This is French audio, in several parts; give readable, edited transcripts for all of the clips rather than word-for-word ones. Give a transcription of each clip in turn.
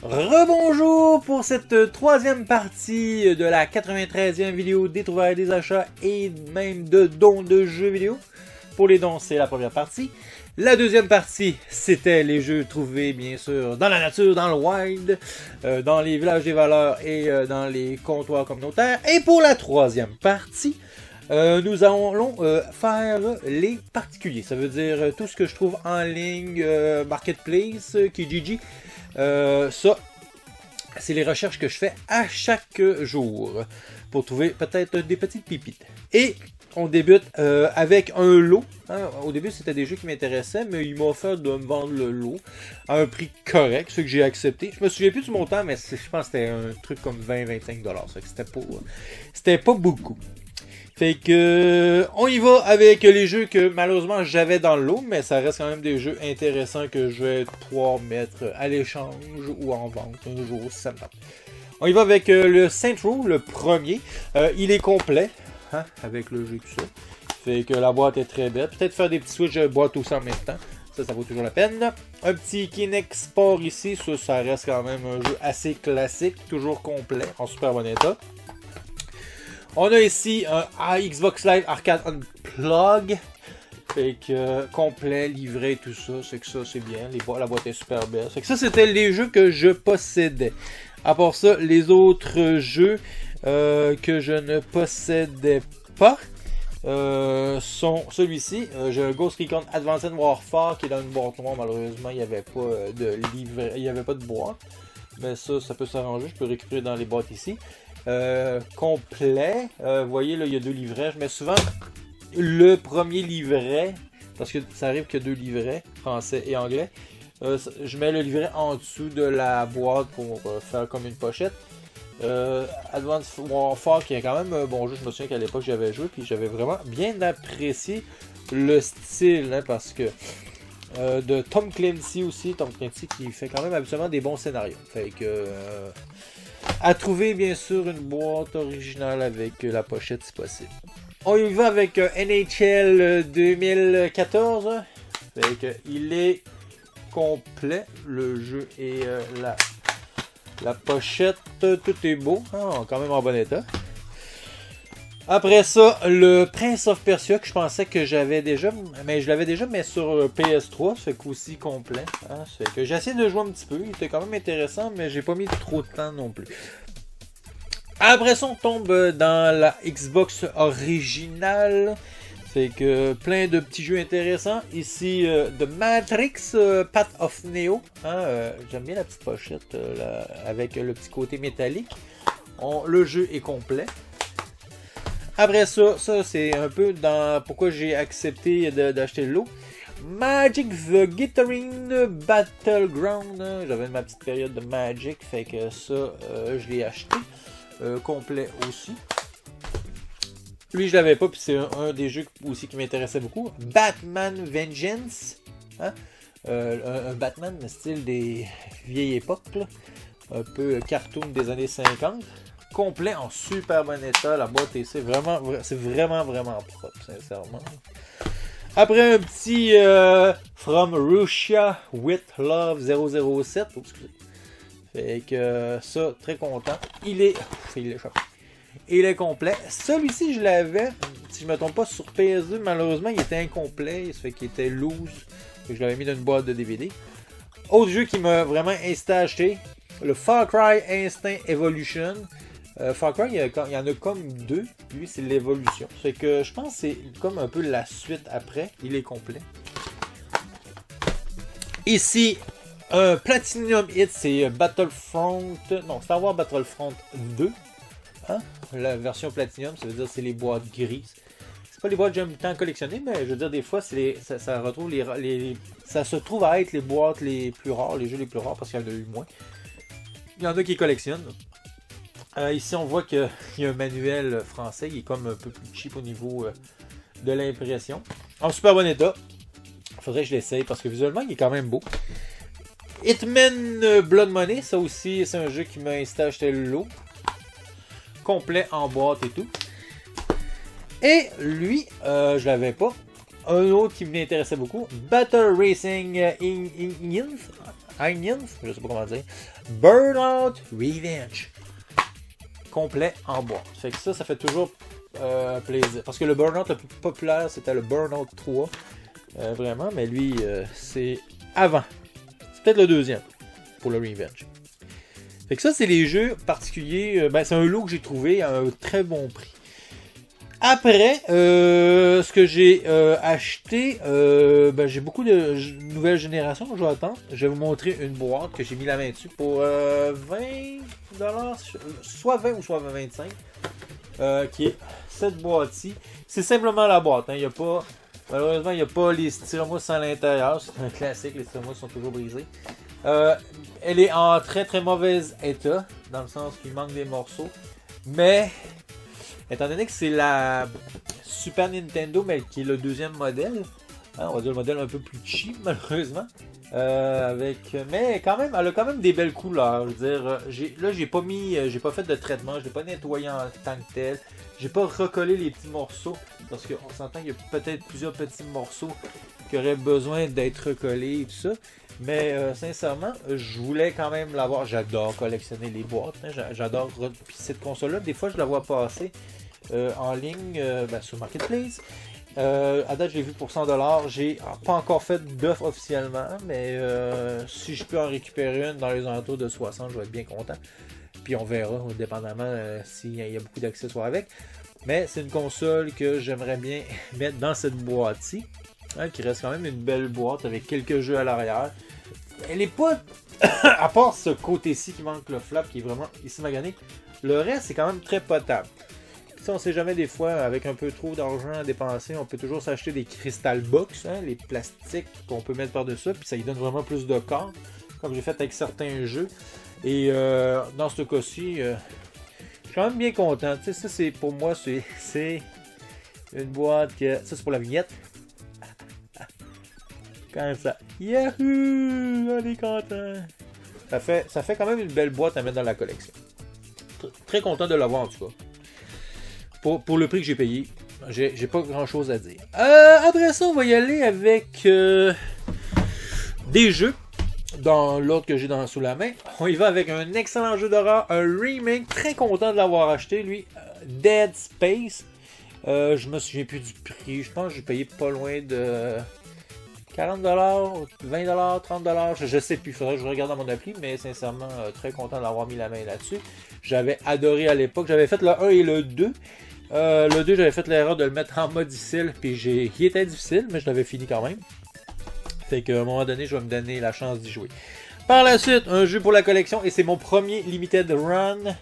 Rebonjour pour cette troisième partie de la 93e vidéo des trouvailles, des achats et même de dons de jeux vidéo. Pour les dons, c'est la première partie. La deuxième partie, c'était les jeux trouvés, bien sûr, dans la nature, dans le wild, dans les villages des valeurs et dans les comptoirs communautaires. Et pour la troisième partie, nous allons faire les particuliers. Ça veut dire tout ce que je trouve en ligne, Marketplace, Kijiji. Ça, c'est les recherches que je fais à chaque jour pour trouver peut-être des petites pépites. Et on débute avec un lot. Hein. Au début, c'était des jeux qui m'intéressaient, mais il m'a offert de me vendre le lot à un prix correct, ce que j'ai accepté. Je me souviens plus du montant, mais je pense que c'était un truc comme 20-25$. C'était pas beaucoup. Fait que on y va avec les jeux que malheureusement j'avais dans le lot, mais ça reste quand même des jeux intéressants que je vais pouvoir mettre à l'échange ou en vente un jour si ça me tente. On y va avec le Saints Row, le premier. Il est complet, hein, avec le jeu tout ça. Fait que la boîte est très belle. Peut-être faire des petits switches de boîte aussi en même temps. Ça vaut toujours la peine. Un petit Kinect Sport ici, ça reste quand même un jeu assez classique, toujours complet, en super bon état. On a ici un Xbox Live Arcade Unplug. Fait que complet, livré, tout ça. C'est que ça, c'est bien. La boîte est super belle. Fait que ça, c'était les jeux que je possédais. À part ça, les autres jeux que je ne possédais pas sont celui-ci. J'ai un Ghost Recon Advanced Warfare qui est dans une boîte noire. Malheureusement, il n'y avait pas de livret, il n'y avait pas de boîte. Mais ça peut s'arranger. Je peux récupérer dans les boîtes ici. Complet. Vous voyez, là, il y a deux livrets. Je mets souvent le premier livret, parce que ça arrive qu'il y a deux livrets, français et anglais. Je mets le livret en dessous de la boîte pour faire comme une pochette. Advanced Warfare, qui est quand même un bon jeu. Je me souviens qu'à l'époque, j'avais joué, puis j'avais vraiment bien apprécié le style, hein, parce que de Tom Clancy aussi. Tom Clancy qui fait quand même habituellement des bons scénarios. Fait que... à trouver, bien sûr, une boîte originale avec la pochette si possible. On y va avec NHL 2014. Fait que il est complet. Le jeu et la pochette, tout est beau. Hein, quand même en bon état. Après ça, le Prince of Persia que je pensais que j'avais déjà, mais je l'avais déjà mis sur PS3, ça fait qu'aussi complet. Hein, ça fait que j'ai essayé de jouer un petit peu, il était quand même intéressant, mais j'ai pas mis trop de temps non plus. Après ça, on tombe dans la Xbox originale. Fait que plein de petits jeux intéressants. Ici, The Matrix, Path of Neo. Hein, j'aime bien la petite pochette là, avec le petit côté métallique. Le jeu est complet. Après ça c'est un peu dans pourquoi j'ai accepté d'acheter le lot. Magic the Gathering Battleground. Hein, j'avais ma petite période de Magic, fait que ça, je l'ai acheté. Complet aussi. Lui, je l'avais pas, puis c'est un des jeux aussi qui m'intéressait beaucoup. Batman Vengeance. Hein? Un Batman style des vieilles époques, là. Un peu cartoon des années 50. Complet en super bon état, la boîte c'est vraiment propre, sincèrement. Après un petit From Russia with Love 007, fait que ça, très content. Il est complet. Celui-ci, je l'avais, si je ne me trompe pas, sur PS2, malheureusement, il était incomplet, ça fait qu'il était loose, je l'avais mis dans une boîte de DVD. Autre jeu qui m'a vraiment incité à acheter, le Far Cry Instinct Evolution. Far Cry, il y en a comme deux. Lui, c'est l'évolution. C'est que je pense que c'est comme un peu la suite après. Il est complet. Ici, un Platinum Hit, c'est Battlefront. Non, Star Wars Battlefront 2. Hein? La version Platinum, ça veut dire c'est les boîtes grises. C'est pas les boîtes que j'aime tant collectionner, mais je veux dire, des fois, ça retrouve ça se trouve à être les boîtes les plus rares, les jeux les plus rares, parce qu'il y en a eu moins. Il y en a qui collectionnent. Ici, on voit qu'il y a un manuel français. Il est comme un peu plus cheap au niveau de l'impression. En super bon état. Faudrait que je l'essaye parce que visuellement, il est quand même beau. Hitman Blood Money. Ça aussi, c'est un jeu qui m'a incité à acheter le lot. Complet en boîte et tout. Et lui, je l'avais pas. Un autre qui m'intéressait beaucoup. Battle Racing Engines. je sais pas comment dire, Burnout Revenge. Complet en boîte. Fait que ça fait toujours plaisir. Parce que le Burnout le plus populaire, c'était le Burnout 3. Vraiment, mais lui, c'est avant. C'est peut-être le deuxième pour le Revenge. Fait que ça, c'est les jeux particuliers. C'est un lot que j'ai trouvé à un très bon prix. Après, ce que j'ai acheté, j'ai beaucoup de nouvelles générations que je vais attendre. Je vais vous montrer une boîte que j'ai mis la main dessus pour 20$, soit 20 ou soit 25$, qui est cette boîte-ci. C'est simplement la boîte, hein. Malheureusement, il n'y a pas les styromousse à l'intérieur. C'est un classique, les styromousse sont toujours brisés. Elle est en très très mauvais état, dans le sens qu'il manque des morceaux. Mais, étant donné que c'est la Super Nintendo, mais qui est le deuxième modèle, hein, on va dire le modèle un peu plus cheap malheureusement, mais quand même, elle a quand même des belles couleurs. Je veux dire, j'ai pas fait de traitement, je l'ai pas nettoyé en tant que tel, j'ai pas recollé les petits morceaux, parce qu'on s'entend qu'il y a peut-être plusieurs petits morceaux qui auraient besoin d'être recollés et tout ça. Mais sincèrement, je voulais quand même l'avoir. J'adore collectionner les boîtes. Hein. J'adore. Puis cette console-là, des fois, je la vois passer en ligne sur Marketplace. À date, je l'ai vu pour 100$. J'ai pas encore fait d'offre officiellement, mais si je peux en récupérer une dans les alentours de 60$, je vais être bien content. Puis on verra, dépendamment s'il y a beaucoup d'accessoires avec. Mais c'est une console que j'aimerais bien mettre dans cette boîte-ci. Hein, qui reste quand même une belle boîte avec quelques jeux à l'arrière. Elle est pas... à part ce côté-ci qui manque le flap, qui est vraiment ici magané, le reste c'est quand même très potable. Si on sait jamais, des fois, avec un peu trop d'argent à dépenser, on peut toujours s'acheter des Crystal Box, hein, les plastiques qu'on peut mettre par-dessus, puis ça lui donne vraiment plus de corps, comme j'ai fait avec certains jeux. Et dans ce cas-ci, je suis quand même bien content. Tu sais, ça c'est pour moi, c'est une boîte que... Ça c'est pour la vignette. Quand ça. Yahoo! On est content! Ça fait quand même une belle boîte à mettre dans la collection. Très content de l'avoir en tout cas. Pour le prix que j'ai payé, j'ai pas grand chose à dire. Après ça, on va y aller avec des jeux. Dans l'autre que j'ai sous la main. On y va avec un excellent jeu d'horreur, un remake. Très content de l'avoir acheté, lui. Dead Space. Je me souviens plus du prix. Je pense que j'ai payé pas loin de 40$, 20$, 30$, je sais plus, il faudrait que je regarde dans mon appli, mais sincèrement, très content d'avoir mis la main là-dessus. J'avais adoré à l'époque, j'avais fait le 1 et le 2. Le 2, j'avais fait l'erreur de le mettre en mode difficile, puis il était difficile, mais je l'avais fini quand même. Fait qu'à un moment donné, je vais me donner la chance d'y jouer. Par la suite, un jeu pour la collection, et c'est mon premier Limited Run.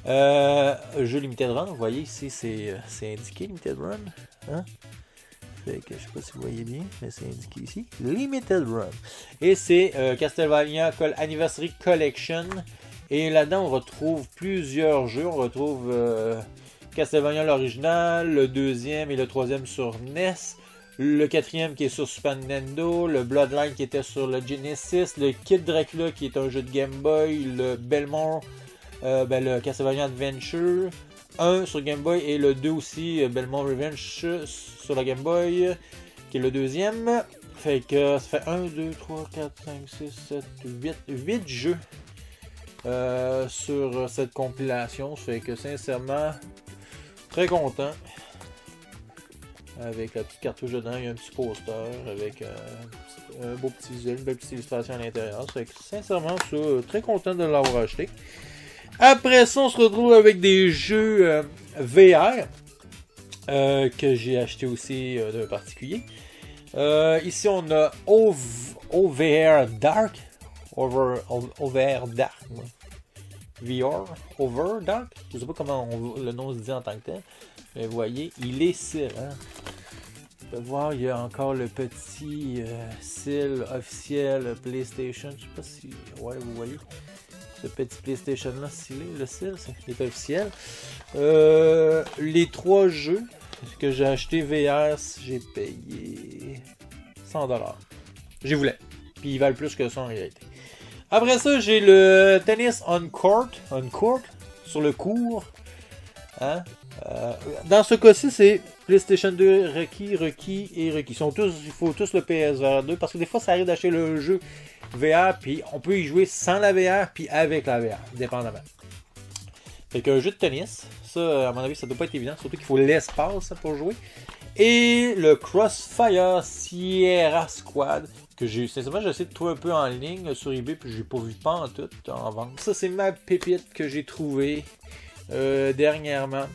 Jeu Limited Run, vous voyez ici, c'est indiqué Limited Run. Hein? Fait que, je sais pas si vous voyez bien, mais c'est indiqué ici. Limited Run. Et c'est Castlevania Anniversary Collection. Et là-dedans, on retrouve plusieurs jeux. On retrouve Castlevania l'original, le deuxième et le troisième sur NES. Le quatrième qui est sur Super Nintendo, le Bloodline qui était sur le Genesis, le Kid Dracula qui est un jeu de Game Boy, le Belmont, le Castlevania Adventure 1 sur Game Boy et le 2 aussi, Belmont Revenge sur la Game Boy, qui est le deuxième. Fait que ça fait 1, 2, 3, 4, 5, 6, 7, 8 jeux sur cette compilation. Fait que sincèrement, très content. Avec la petite cartouche dedans, il y a un petit poster avec un beau petit visuel, une belle petite illustration à l'intérieur. Fait que sincèrement, ça, très content de l'avoir acheté. Après ça, on se retrouve avec des jeux VR que j'ai acheté aussi d'un particulier. Ici, on a OVR Dark. OVR Dark. Over Dark. Je sais pas comment le nom se dit en tant que tel. Mais vous voyez, il est cire. Hein? Vous pouvez voir, il y a encore le petit cil officiel PlayStation. Je sais pas si... Ouais, vous voyez. Ce petit PlayStation là, le cil, c'est officiel. Les 3 jeux que j'ai acheté VR, j'ai payé 100$. J'y voulais. Puis ils valent plus que ça en réalité. Après ça, j'ai le tennis on court, sur le court. Hein? Dans ce cas-ci, c'est PlayStation 2 requis. Il faut tous le PSVR 2 parce que des fois, ça arrive d'acheter le jeu VR, puis on peut y jouer sans la VR, puis avec la VR, dépendamment. Fait qu'un jeu de tennis, ça, à mon avis, ça doit pas être évident, surtout qu'il faut l'espace pour jouer. Et le Crossfire Sierra Squad, que j'ai, sincèrement, j'ai essayé de trouver un peu en ligne sur eBay, puis j'ai pas vu pas en tout en vente. Ça, c'est ma pépite que j'ai trouvée dernièrement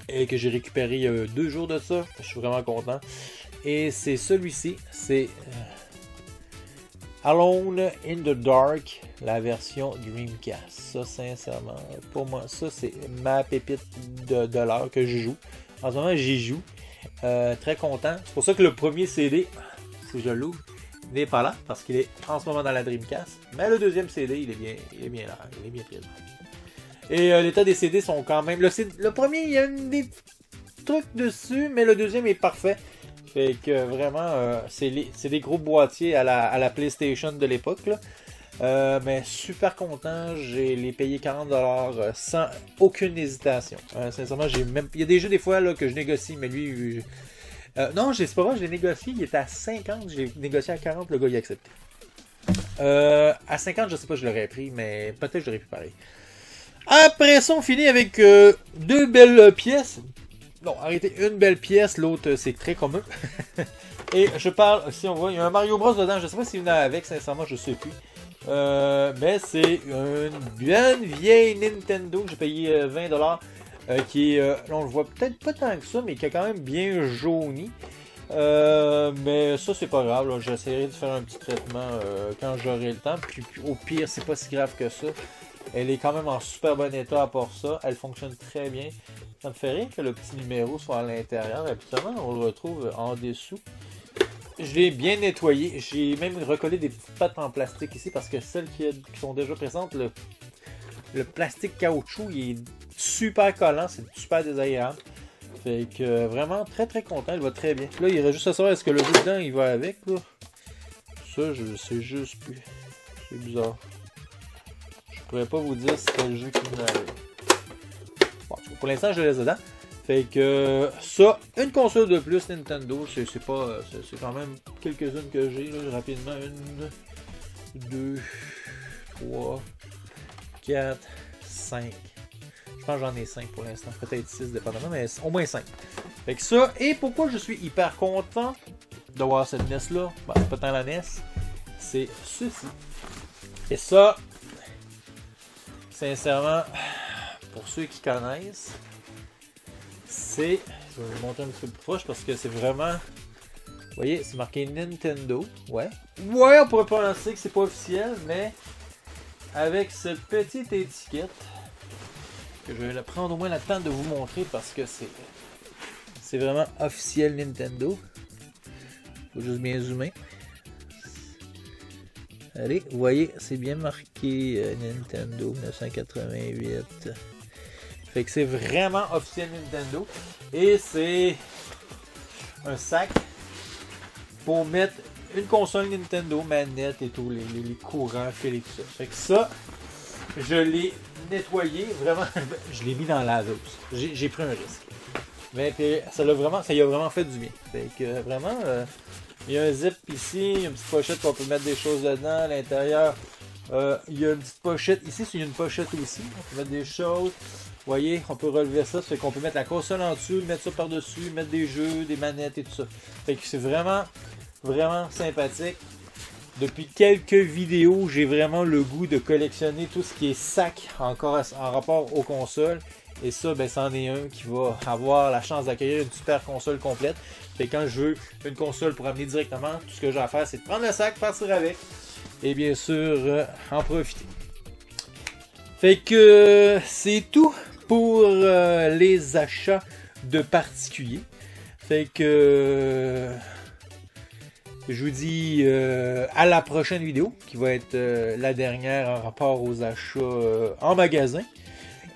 et que j'ai récupéré il y a 2 jours de ça. Je suis vraiment content. Et c'est celui-ci, c'est Alone in the Dark, la version Dreamcast. Ça, sincèrement, pour moi, ça, c'est ma pépite de l'heure que je joue. En ce moment, j'y joue. Très content. C'est pour ça que le premier CD, si je l'ouvre, n'est pas là, parce qu'il est en ce moment dans la Dreamcast. Mais le deuxième CD, il est bien là, il est bien présent. Et l'état des CD sont quand même... Le premier, il y a des trucs dessus, mais le deuxième est parfait. Fait que vraiment, c'est des gros boîtiers à la PlayStation de l'époque. Mais super content, j'ai les payé 40$ sans aucune hésitation. Sincèrement, il y a des jeux des fois là, que je négocie, mais lui... non, c'est pas vrai, je l'ai négocié, il était à 50, j'ai négocié à 40, le gars il a accepté. À 50, je sais pas, je l'aurais pris, mais peut-être je l'aurais pris pareil. Après ça, on finit avec 2 belles pièces. Non, arrêtez, une belle pièce, l'autre c'est très commun. Et je parle, si on voit, il y a un Mario Bros dedans, je sais pas s'il venait avec, sincèrement, je sais plus. Mais c'est une bien vieille Nintendo que j'ai payé 20$, qui est, là on le voit peut-être pas tant que ça, mais qui est quand même bien jauni. Mais ça c'est pas grave, j'essaierai de faire un petit traitement quand j'aurai le temps. Puis au pire, c'est pas si grave que ça. Elle est quand même en super bon état à part ça. Elle fonctionne très bien. Ça me fait rire que le petit numéro soit à l'intérieur. Habituellement, on le retrouve en dessous. Je l'ai bien nettoyé. J'ai même recollé des petites pattes en plastique ici parce que celles qui sont déjà présentes, le plastique caoutchouc, il est super collant. C'est super désagréable. Fait que vraiment très très content. Il va très bien. Là, il reste juste à savoir est-ce que le jeu dedans il va avec. Là. Ça, je sais juste plus. C'est bizarre. Je pourrais pas vous dire si c'était le jeu qui venait avec. Bon, pour l'instant, je le laisse dedans. Fait que ça, une console de plus Nintendo, c'est quand même quelques-unes que j'ai rapidement. 1, 2, 3, 4, 5. Je pense que j'en ai 5 pour l'instant, peut-être 6 dépendamment, mais au moins 5. Fait que ça, et pourquoi je suis hyper content d'avoir cette NES là, ben, c'est pas tant la NES, c'est ceci. Et ça, sincèrement, pour ceux qui connaissent, c'est... Je vais vous montrer un petit peu plus proche parce que c'est vraiment... Vous voyez, c'est marqué Nintendo. Ouais. Ouais, on pourrait penser que c'est pas officiel, mais avec cette petite étiquette, que je vais prendre au moins le temps de vous montrer parce que c'est vraiment officiel Nintendo. Faut juste bien zoomer. Allez, vous voyez, c'est bien marqué Nintendo 1988. Fait que c'est vraiment officiel Nintendo. Et c'est un sac pour mettre une console Nintendo, manette et tout, les courants, fils et tout ça. Fait que ça, je l'ai nettoyé, vraiment, je l'ai mis dans la laveuse. J'ai pris un risque. Mais ça y a vraiment fait du bien. Fait que vraiment... il y a un zip ici, il y a une petite pochette qu'on peut mettre des choses dedans. À l'intérieur, il y a une petite pochette. Ici, il y a une pochette aussi. On peut mettre des choses. Vous voyez, on peut relever ça. Ça fait qu'on peut mettre la console en dessous, mettre ça par-dessus, mettre des jeux, des manettes et tout ça. Fait que c'est vraiment, vraiment sympathique. Depuis quelques vidéos, j'ai vraiment le goût de collectionner tout ce qui est sac encore en rapport aux consoles. Et ça, ben, c'en est un qui va avoir la chance d'accueillir une super console complète. Fait que quand je veux une console pour amener directement, tout ce que j'ai à faire, c'est de prendre le sac, partir avec. Et bien sûr, en profiter. Fait que c'est tout pour les achats de particuliers. Fait que je vous dis à la prochaine vidéo, qui va être la dernière en rapport aux achats en magasin.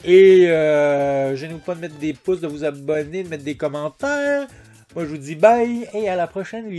Et gênez-vous pas de mettre des pouces, de vous abonner, de mettre des commentaires. Moi je vous dis bye et à la prochaine vidéo.